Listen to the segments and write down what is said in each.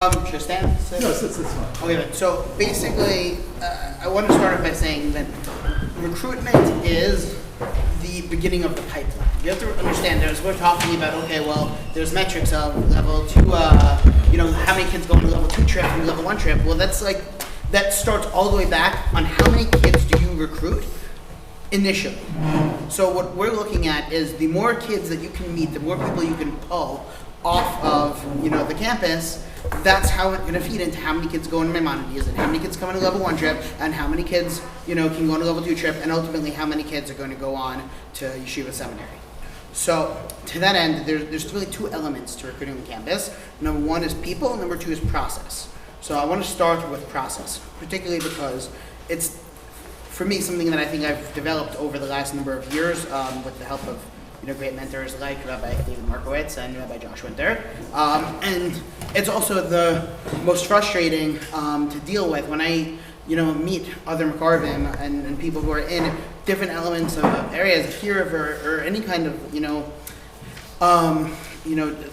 Tristan? No, it's fine. Okay, so basically, I want to start off by saying that recruitment is the beginning of the pipeline. You have to understand, as we're talking about, okay, well, there's metrics of level 2, how many kids go on a level 2 trip and level 1 trip. Well, that starts all the way back on how many kids do you recruit initially. So what we're looking at is the more kids that you can meet, the more people you can pull off of, the campus. That's how it's going to feed into how many kids go on Maimonides and how many kids come on a level 1 trip and how many kids, can go on a level 2 trip and ultimately how many kids are going to go on to Yeshiva Seminary. So to that end, there's really two elements to recruiting on campus. Number one is people, number two is process. So I want to start with process, particularly because it's, for me, something that I think I've developed over the last number of years with the help of great mentors like Rabbi David Markowitz and Rabbi Josh Winter. And it's also the most frustrating to deal with when I meet other Makarvim and people who are in different elements of areas of Kiriv or any kind of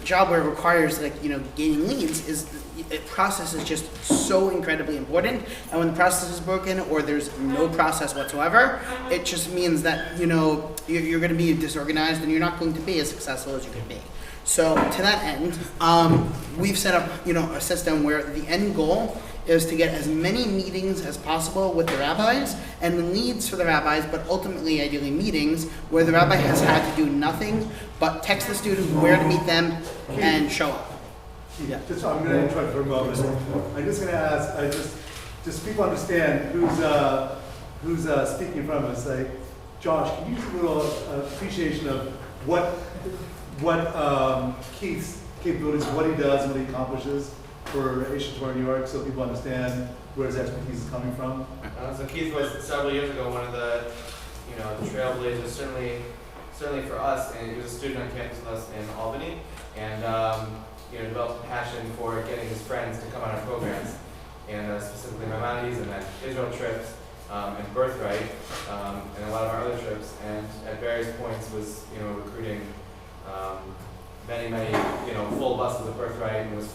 job where it requires gaining leads. Is process is just so incredibly important, and when the process is broken or there's no process whatsoever, it just means that you're going to be disorganized and you're not going to be as successful as you could be. So to that end, we've set up a system where the end goal is to get as many meetings as possible with the rabbis and leads for the rabbis, but ultimately, ideally, meetings where the rabbi has had to do nothing but text the student where to meet them and show up. Yeah. I'm going to interrupt for a moment. I'm just going to ask, just people understand who's speaking from us. Like, Josh, can you give a little appreciation of what Keith's capabilities, what he does, and what he accomplishes for Torah New York, so people understand where his expertise is coming from? So Keith was several years ago one of the trailblazers, certainly for us, and he was a student on campus with us in Albany, and developed a passion for getting his friends to come on our programs, and specifically Maimonides and then Israel trips, and Birthright, and a lot of our other trips, and at various points was recruiting many full buses of Birthright, and was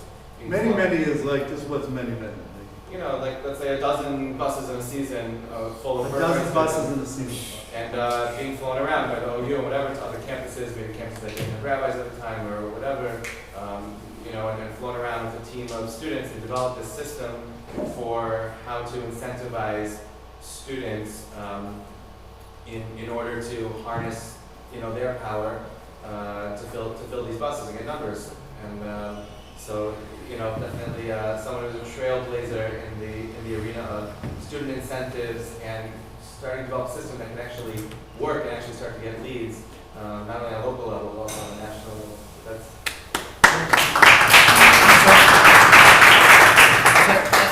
many is like, just what's many? Let's say a dozen buses in a season full of a dozen buses in a season. And being flown around by the OU and whatever to other campuses, maybe campuses that didn't have rabbis at the time or whatever, and flown around with a team of students and developed a system for how to incentivize students in order to harness their power to fill these buses and get numbers. And so definitely someone who's a trailblazer in the arena of student incentives and starting to develop a system that can actually work and actually start to get leads, not only on a local level, but also on a national level.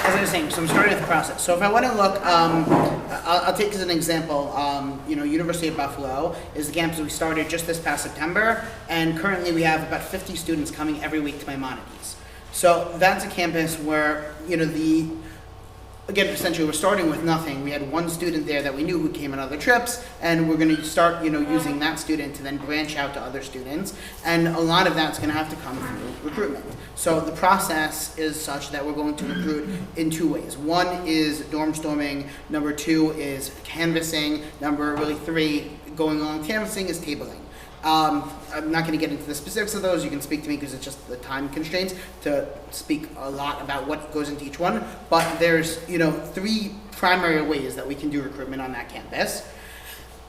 As I was saying, so I'm starting with the process. So if I want to look, I'll take as an example, University of Buffalo is the campus we started just this past September, and currently we have about 50 students coming every week to Maimonides. So that's a campus where, essentially we're starting with nothing. We had one student there that we knew who came on other trips, and we're going to start, using that student to then branch out to other students. And a lot of that's going to have to come through recruitment. So the process is such that we're going to recruit in two ways. One is dorm storming. Number two is canvassing. Number three, going along canvassing, is tabling. I'm not going to get into the specifics of those. You can speak to me because it's just the time constraints to speak a lot about what goes into each one. But there's, three primary ways that we can do recruitment on that campus.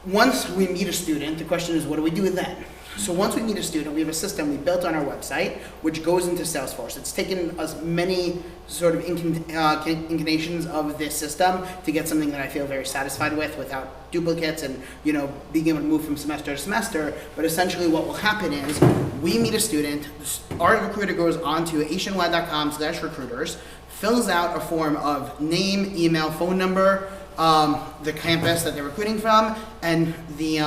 Once we meet a student, the question is, what do we do then? So once we meet a student, we have a system we built on our website, which goes into Salesforce. It's taken us many sort of inclinations of this system to get something that I feel very satisfied with without duplicates and, being able to move from semester to semester. But essentially what will happen is we meet a student, our recruiter goes onto asianwide.com/recruiters, fills out a form of name, email, phone number, the campus that they're recruiting from, and the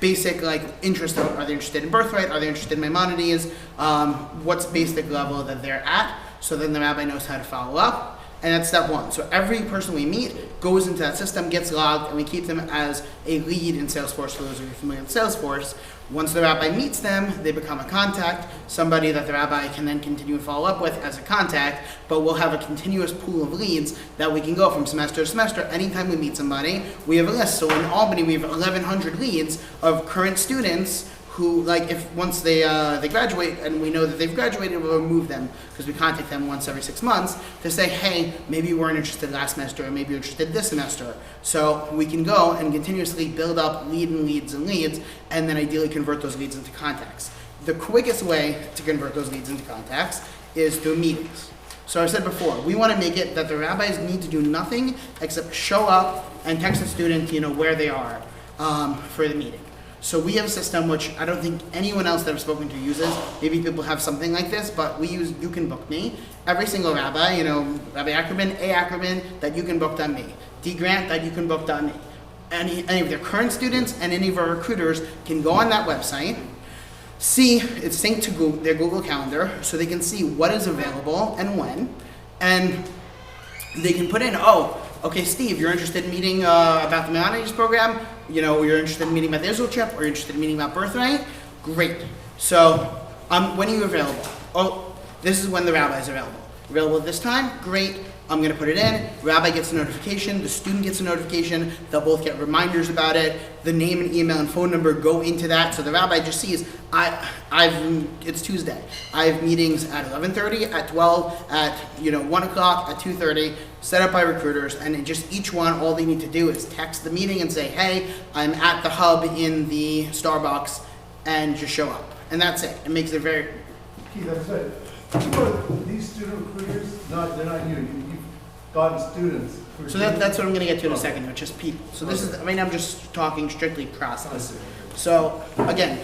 basic interest. Are they interested in Birthright? Are they interested in Maimonides? What's basic level that they're at? So then the rabbi knows how to follow up. And that's step one. So every person we meet goes into that system, gets logged, and we keep them as a lead in Salesforce. For those of you familiar with Salesforce, Once the rabbi meets them, they become a contact, somebody that the rabbi can then continue to follow up with as a contact, but we'll have a continuous pool of leads that we can go from semester to semester. Anytime we meet somebody, we have a list. So in Albany, we have 1,100 leads of current students who, like, if once they graduate and we know that they've graduated, we'll remove them because we contact them once every 6 months to say, hey, maybe you weren't interested last semester or maybe you're interested this semester. So we can go and continuously build up leads and then ideally convert those leads into contacts. The quickest way to convert those leads into contacts is through meetings. So I said before, we want to make it that the rabbis need to do nothing except show up and text the student, where they are for the meeting. So we have a system which I don't think anyone else that I've spoken to uses. Maybe people have something like this, but we use You Can Book Me. Every single rabbi, Rabbi Ackerman, A. Ackerman, that You Can Book.me. D. Grant, that You Can Book.me. Any of their current students and any of our recruiters can go on that website, see it's synced to their Google Calendar, so they can see what is available and when, and they can put in, okay, Steve, you're interested in meeting about the Humanities program, you're interested in meeting about the Israel trip, or you're interested in meeting about Birthright, great. So, when are you available? Oh, this is when the rabbi is available. Available at this time? Great. I'm going to put it in. Rabbi gets a notification. The student gets a notification. They'll both get reminders about it. The name and email and phone number go into that. So the rabbi just sees, it's Tuesday. I have meetings at 11:30, at 12, at 1 o'clock, at 2:30, set up by recruiters, and just each one, all they need to do is text the meeting and say, hey, I'm at the hub in the Starbucks, and just show up. And that's it. It makes it very... Keith, I'm sorry. These student recruiters, they're not you. You've gotten students. So that's what I'm going to get to in a second, which is people. So this is, I'm just talking strictly process. So again,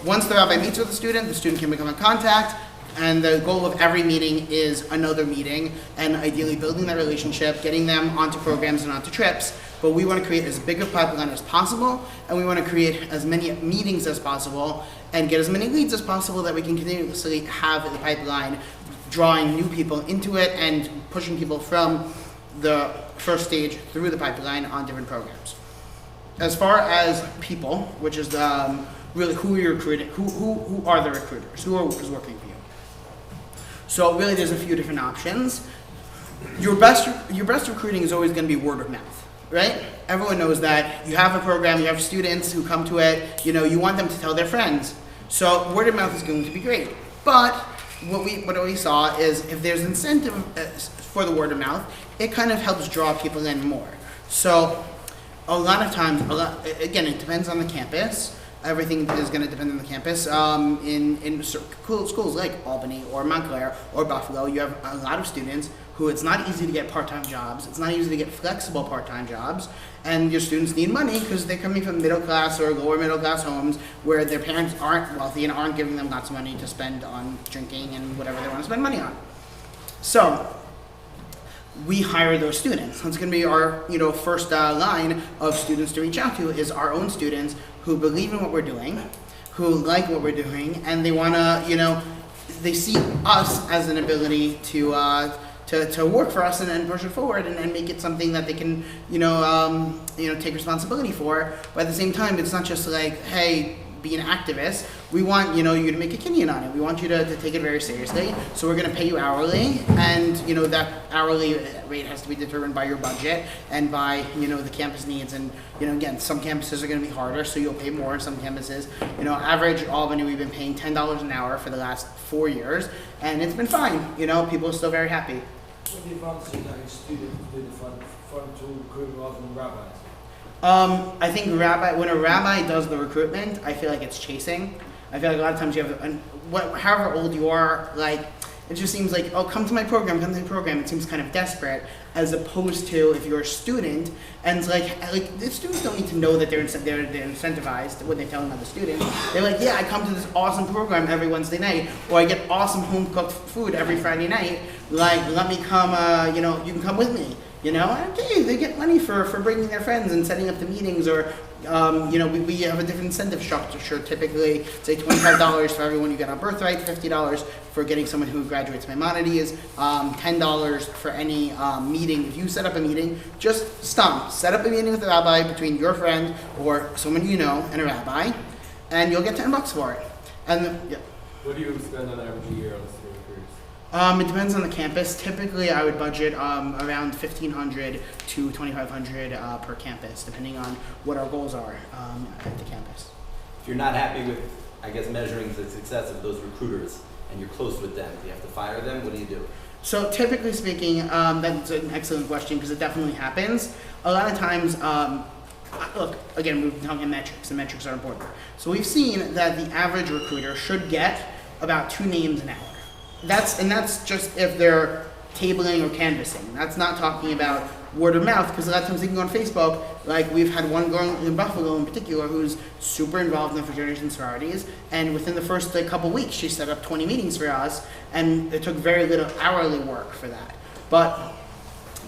once the rabbi meets with the student can become a contact, and the goal of every meeting is another meeting, and ideally building that relationship, getting them onto programs and onto trips. But we want to create as big a pipeline as possible, and we want to create as many meetings as possible, and get as many leads as possible that we can continuously have in the pipeline, drawing new people into it and pushing people from the first stage through the pipeline on different programs. As far as people, which is really who you're recruiting, who are the recruiters, who is working for you. So really there's a few different options. Your best recruiting is always going to be word of mouth, right? Everyone knows that you have a program, you have students who come to it, you want them to tell their friends. So word of mouth is going to be great. But what we saw is if there's incentive for the word of mouth, it kind of helps draw people in more. So a lot of times, again, it depends on the campus. Everything is going to depend on the campus. In schools like Albany or Montclair or Buffalo, you have a lot of students who it's not easy to get part-time jobs. It's not easy to get flexible part-time jobs. And your students need money because they're coming from middle class or lower middle class homes where their parents aren't wealthy and aren't giving them lots of money to spend on drinking and whatever they want to spend money on. So we hire those students. That's going to be our first line of students to reach out to is our own students who believe in what we're doing, who like what we're doing, and they want to, they see us as an ability to work for us and push it forward and make it something that they can, take responsibility for. But at the same time, it's not just like, hey, be an activist. We want, you to make a kinyan on it. We want you to take it very seriously. So we're going to pay you hourly, and, that hourly rate has to be determined by your budget and by, the campus needs. And, again, some campuses are going to be harder, so you'll pay more. Some campuses, average Albany, we've been paying $10 an hour for the last 4 years, and it's been fine. People are still very happy. What are the advantages of having students do the frontal recruitment rather than rabbis? I think when a rabbi does the recruitment, I feel like it's chasing. I feel like a lot of times you have, however old you are, like, it just seems like, oh, come to my program, come to my program. It seems kind of desperate, as opposed to if you're a student, and it's like the students don't need to know that they're incentivized when they're telling other students. They're like, yeah, I come to this awesome program every Wednesday night, or I get awesome home-cooked food every Friday night. Like, let me come, you can come with me. Okay, they get money for bringing their friends and setting up the meetings, or, we have a different incentive structure, typically, say $25 for everyone you get on Birthright, $50 for getting someone who graduates Maimonides, $10 for any meeting. If you set up a meeting, set up a meeting with a rabbi between your friend or someone and a rabbi, and you'll get $10 for it. And yeah. What do you spend on average a year on student recruiters? It depends on the campus. Typically, I would budget around $1,500 to $2,500 per campus, depending on what our goals are at the campus. If you're not happy with, I guess, measuring the success of those recruiters and you're close with them, do you have to fire them? What do you do? So typically speaking, that's an excellent question because it definitely happens. A lot of times, look, again, we're talking metrics, and metrics are important. So we've seen that the average recruiter should get about 2 names an hour. That's just if they're tabling or canvassing. That's not talking about word of mouth, because a lot of times they can go on Facebook, like we've had one girl in Buffalo in particular who's super involved in the fraternities and sororities, and within the first couple weeks she set up 20 meetings for us, and it took very little hourly work for that. But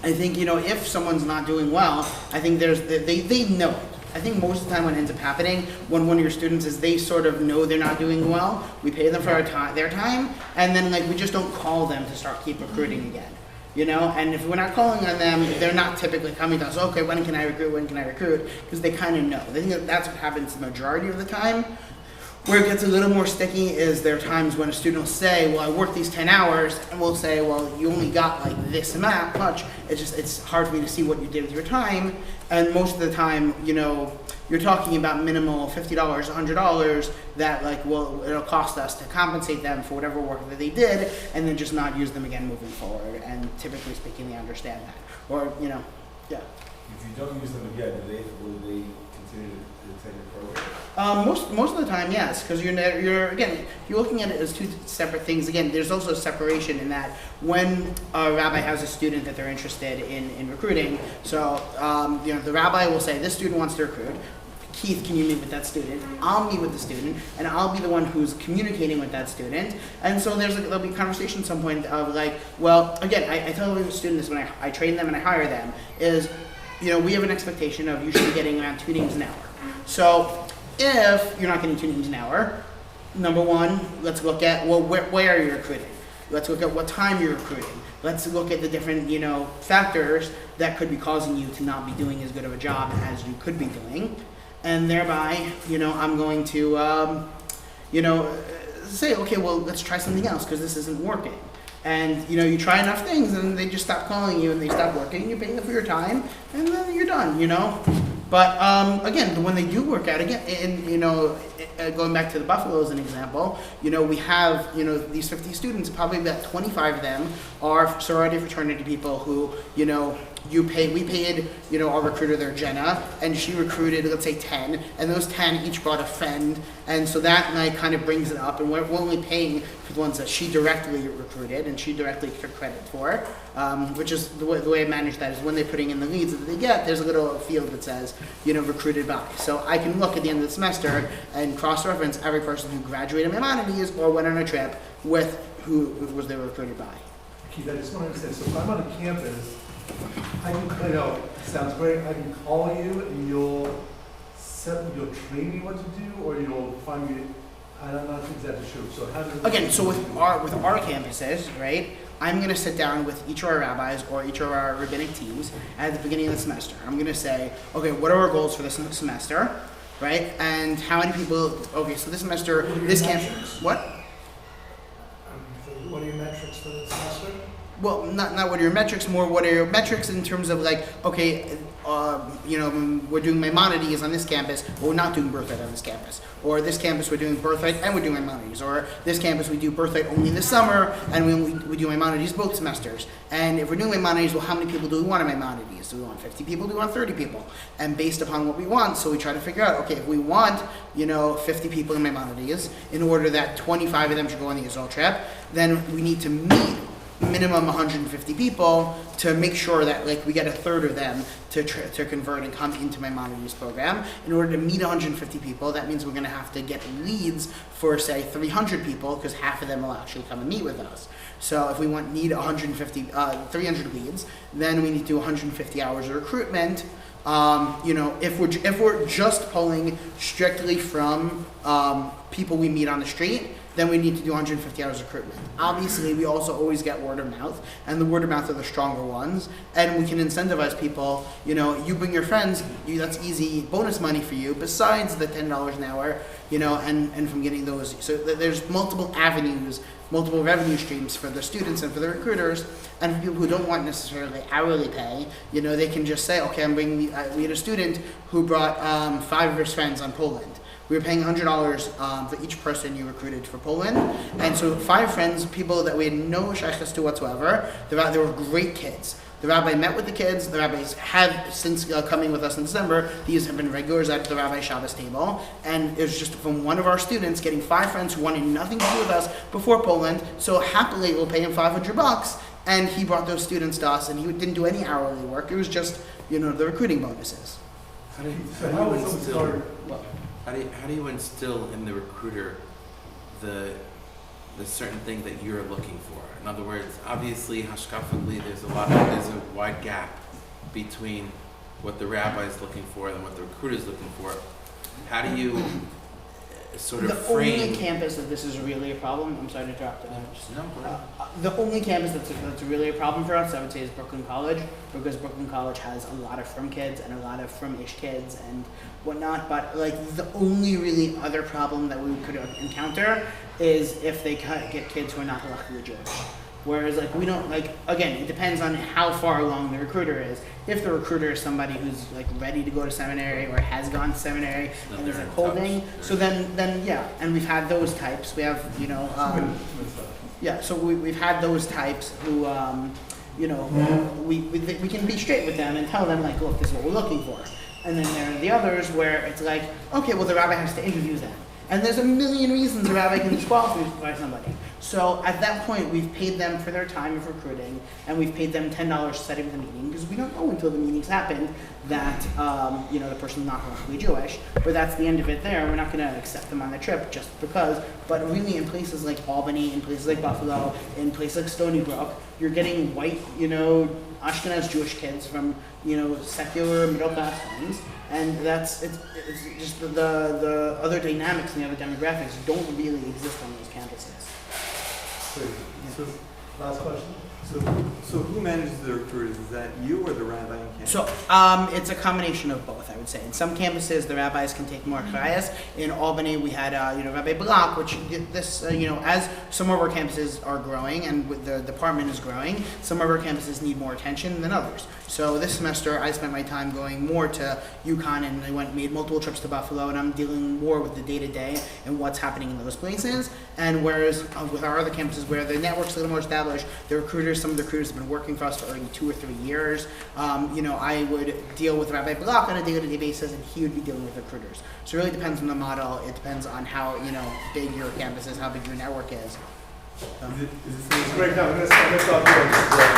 I think, if someone's not doing well, I think they know it. I think most of the time what ends up happening when one of your students is they sort of know they're not doing well, we pay them for their time, and then we just don't call them to start keep recruiting again. And if we're not calling on them, they're not typically coming to us, okay, when can I recruit? Because they kind of know. I think that's what happens the majority of the time. Where it gets a little more sticky is there are times when a student will say, well, I worked these 10 hours, and we'll say, well, you only got this amount much. It's hard for me to see what you did with your time. And most of the time, you're talking about minimal $50, $100 that it'll cost us to compensate them for whatever work that they did, and then just not use them again moving forward. And typically speaking, they understand that. Or, yeah. If you don't use them again, will they continue to attend your program? Most of the time, yes, because you're again, you're looking at it as 2 separate things. Again, there's also a separation in that when a rabbi has a student that they're interested in recruiting, so the rabbi will say, this student wants to recruit. Keith, can you meet with that student? I'll meet with the student, and I'll be the one who's communicating with that student. And so there'll be a conversation at some point of well, again, I tell the student this when I train them and I hire them, is, we have an expectation of you should be getting around 2 names an hour. So if you're not getting 2 names an hour, number one, let's look at, well, where are you recruiting? Let's look at what time you're recruiting. Let's look at the different, factors that could be causing you to not be doing as good of a job as you could be doing. And thereby, I'm going to, say, okay, well, let's try something else because this isn't working. And, you try enough things and they just stop calling you and they stop working. You're paying them for your time and then you're done, But again, when they do work out, again, and going back to the Buffalo as an example, we have these 50 students. Probably about 25 of them are sorority fraternity people who we paid our recruiter there, Jenna, and she recruited, let's say 10, and those 10 each brought a friend, and so that kind of brings it up, and we're only paying for the ones that she directly recruited and she directly took credit for, which is the way I manage that is when they're putting in the leads that they get, there's a little field that says recruited by. So I can look at the end of the semester and cross-reference every person who graduated Maimonides or went on a trip with who was they recruited by. Keith, I just want to understand, so if I'm on a campus, I can, sounds great, I can call you and you'll train me what to do, or you'll find me, I'm not exactly sure, so how does Again, so with our campuses, right, I'm going to sit down with each of our rabbis or each of our rabbinic teams at the beginning of the semester. I'm going to say, okay, what are our goals for this semester, right, and how many people, okay, so this semester, this campus, what? What are your metrics for the semester? Well, not what are your metrics, more what are your metrics in terms of okay, we're doing Maimonides on this campus, but we're not doing birthright on this campus. Or this campus we're doing birthright and we're doing Maimonides. Or this campus we do birthright only this summer and we do Maimonides both semesters. And if we're doing Maimonides, well, how many people do we want in Maimonides? Do we want 50 people? Do we want 30 people? And based upon what we want, so we try to figure out, okay, if we want, 50 people in Maimonides, in order that 25 of them should go on the Israel trip, then we need to meet minimum 150 people to make sure that we get a third of them to convert and come into my Maimonides program. In order to meet 150 people, that means we're going to have to get leads for say 300 people because half of them will actually come and meet with us. So if we need 300 leads, then we need to do 150 hours of recruitment. If we're just pulling strictly from people we meet on the street, then we need to do 150 hours of recruitment. Obviously, we also always get word of mouth, and the word of mouth are the stronger ones, and we can incentivize people, you bring your friends, that's easy bonus money for you, besides the $10 an hour, and from getting those. So there's multiple avenues, multiple revenue streams for the students and for the recruiters, and for people who don't want necessarily hourly pay, they can just say, okay, I'm bringing, we had a student who brought 5 of his friends on Poland. We were paying $100 for each person you recruited for Poland, and so 5 friends, people that we had no shaykhs to whatsoever. They were great kids. The rabbi met with the kids. The rabbis have, since coming with us in December, these have been regulars at the Rabbi Shabbos table. And it was just from one of our students getting 5 friends who wanted nothing to do with us before Poland. So happily, we'll pay him $500. And he brought those students to us, and he didn't do any hourly work. It was just, the recruiting bonuses. How do you instill in the recruiter the certain thing that you're looking for? In other words, obviously, hashkafically, there's a wide gap between what the rabbi is looking for and what the recruiter is looking for. How do you sort of frame? The only campus that this is really a problem, I'm sorry to interrupt. No, go ahead. The only campus that's really a problem for us, I would say, is Brooklyn College, because Brooklyn College has a lot of frum kids and a lot of frum-ish kids and whatnot. But the only really other problem that we could encounter is if they get kids who are not luckily Jewish. Whereas we don't again, it depends on how far along the recruiter is. If the recruiter is somebody who's ready to go to seminary or has gone to seminary and is holding, so then yeah, and we've had those types. We have yeah, so we've had those types who we can be straight with them and tell them look, this is what we're looking for. And then there are the others where it's okay, well the rabbi has to interview them. And there's a million reasons the rabbi can disqualify somebody. So at that point, we've paid them for their time of recruiting, and we've paid them $10 setting the meeting, because we don't know until the meeting's happened that the person's not lawfully Jewish. But that's the end of it there. We're not going to accept them on the trip just because. But really, in places like Albany, in places like Buffalo, in places like Stony Brook, you're getting white, Ashkenaz Jewish kids from secular middle class homes. And it's just the other dynamics and the other demographics don't really exist on those campuses. So, last question. So who manages the recruiters? Is that you or the rabbi in campus? So it's a combination of both, I would say. In some campuses, the rabbis can take more chayas. In Albany, we had Rabbi Block, which this as some of our campuses are growing and the department is growing, some of our campuses need more attention than others. So this semester, I spent my time going more to UConn, and I made multiple trips to Buffalo, and I'm dealing more with the day-to-day and what's happening in those places. And whereas with our other campuses where the network's a little more established, some of the recruiters have been working for us for already 2 or 3 years. I would deal with Rabbi Block on a day-to-day basis, and he would be dealing with recruiters. So it really depends on the model. It depends on how big your campus is, how big your network is. It's a great time. I'm going to stop here.